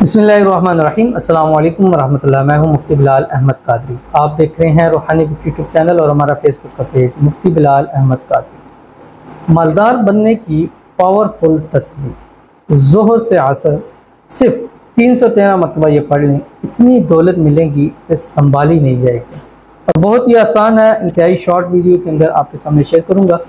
बिस्मिल्लाहिर्रहमानिर्रहीम। अस्सलाम वालेकुम वरहमतुल्लाह। मैं हूं मुफ्ती बिलाल अहमद कादरी। आप देख रहे हैं रूहानी बुक यूट्यूब चैनल और हमारा फेसबुक का पेज मुफ्ती बिलाल अहमद कादरी। मालदार बनने की पावरफुल तस्बीह। ज़ोहर से असर सिर्फ 313 मरतबा ये पढ़ लें, इतनी दौलत मिलेगी कि संभाली नहीं जाएगी। और बहुत ही आसान है, इंतहाई शॉर्ट वीडियो के अंदर आपके सामने शेयर करूँगा।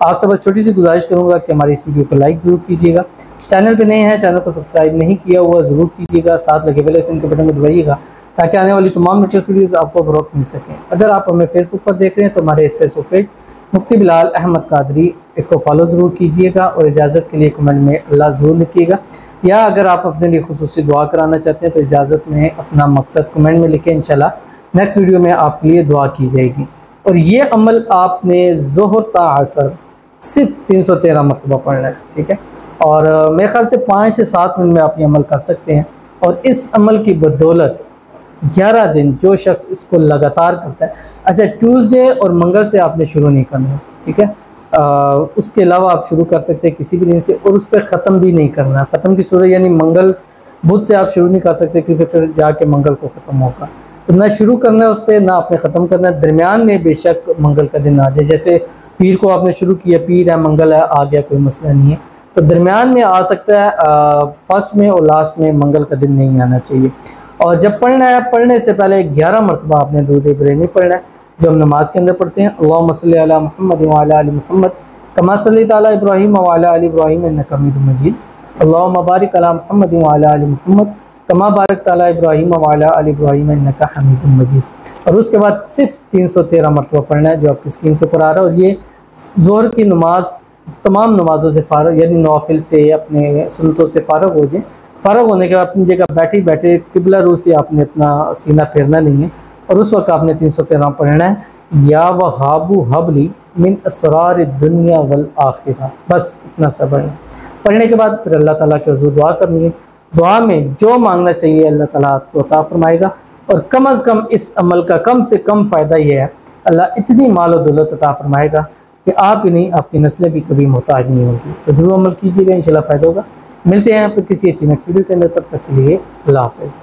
आपसे बस छोटी सी गुजारिश करूँगा कि हमारी इस वीडियो को लाइक ज़रूर कीजिएगा। चैनल पे नए हैं, चैनल को सब्सक्राइब नहीं किया हुआ ज़रूर कीजिएगा। साथ लगे बेल आइकन के बटन को दबाइएगा ताकि आने वाली तमाम लेटेस्ट वीडियोस आपको फ़ौरन मिल सकें। अगर आप हमें फेसबुक पर देख रहे हैं तो हमारे इस फेसबुक पेज मुफ्ती बिलाल अहमद कादरी, इसको फॉलो ज़रूर कीजिएगा और इजाज़त के लिए कमेंट में अल्लाह ज़रूर लिखिएगा। या अगर आप अपने लिए खुसूसी दुआ कराना चाहते हैं तो इजाज़त में अपना मकसद कमेंट में लिखें, इंशाल्लाह नेक्स्ट वीडियो में आपके लिए दुआ की जाएगी। और ये अमल आपने ज़ोहर ता असर सिर्फ 313 मरतबा पढ़ना है, ठीक है। और मेरे ख्याल से 5 से 7 मिनट में आप ये अमल कर सकते हैं। और इस अमल की बदौलत 11 दिन जो शख्स इसको लगातार करता है, अच्छा ट्यूसडे और मंगल से आपने शुरू नहीं करना, ठीक है। उसके अलावा आप शुरू कर सकते हैं किसी भी दिन से, और उस पर ख़त्म भी नहीं करना। ख़त्म की सूरत यानी मंगल बुध से आप शुरू नहीं कर सकते क्योंकि फिर जाके मंगल को ख़त्म होगा। तो ना शुरू करना है उस पर, ना आपने ख़त्म करना है। दरमियान में बेशक मंगल का दिन आ जाए, जैसे पीर को आपने शुरू किया, पीर है मंगल है आ गया, कोई मसला नहीं है। तो दरमियान में आ सकता है, फर्स्ट में और लास्ट में मंगल का दिन नहीं आना चाहिए। और जब पढ़ना है, पढ़ने से पहले 11 मरतबा आपने दुरूद इब्राहिमी पढ़ना है, जो हम नमाज के अंदर पढ़ते हैं। अल्लाहुम्मा सल्ली अला मुहम्मद व अला आलि मुहम्मद कमा सल्लैता अला इब्राहीम व अला आलि इब्राहीम इन्नका हमीदुम मजीद। अल्लाहुम्मा बारिक अला मुहम्मद व अला आलि मुहम्मद कमा बारकता अला इब्राहीम व अला आलि इब्राहीम इन्नका हमीदुम मजीद। और उसके बाद सिर्फ 313 मरतबा पढ़ना है, जो आपकी स्क्रीन के ऊपर आ रहा है। और ये ज़ोहर की नमाज तमाम नमाज़ों से फ़ारग, यानी नवाफिल से, अपने सुन्नतों से फ़ारग हो जाए। फ़ारग होने के बाद अपनी जगह बैठे बैठे किबला रूह से आपने अपना सीना फेरना नहीं है, और उस वक्त आपने 313 पढ़ना है, या वहाबू हबली मिन असरार दुनिया वल आखिरा। बस इतना सा पढ़ने के बाद फिर अल्लाह ताला के हुज़ूर दुआ करनी है। दुआ में जो मांगना चाहिए अल्लाह ताला आपको अता फरमाएगा। और कम अज़ कम इस अमल का कम से कम फ़ायदा ये है, अल्लाह इतनी माल और दौलत अता फरमाएगा कि आप ही नहीं, आपकी नस्लें भी कभी मोहताज नहीं होगी। तो ज़रूर अमल कीजिएगा, इंशाल्लाह फ़ायदा होगा। मिलते हैं फिर किसी अच्छी नेक्स्ट वीडियो के अंदर, तब तक के लिए अल्लाह हाफ़िज़।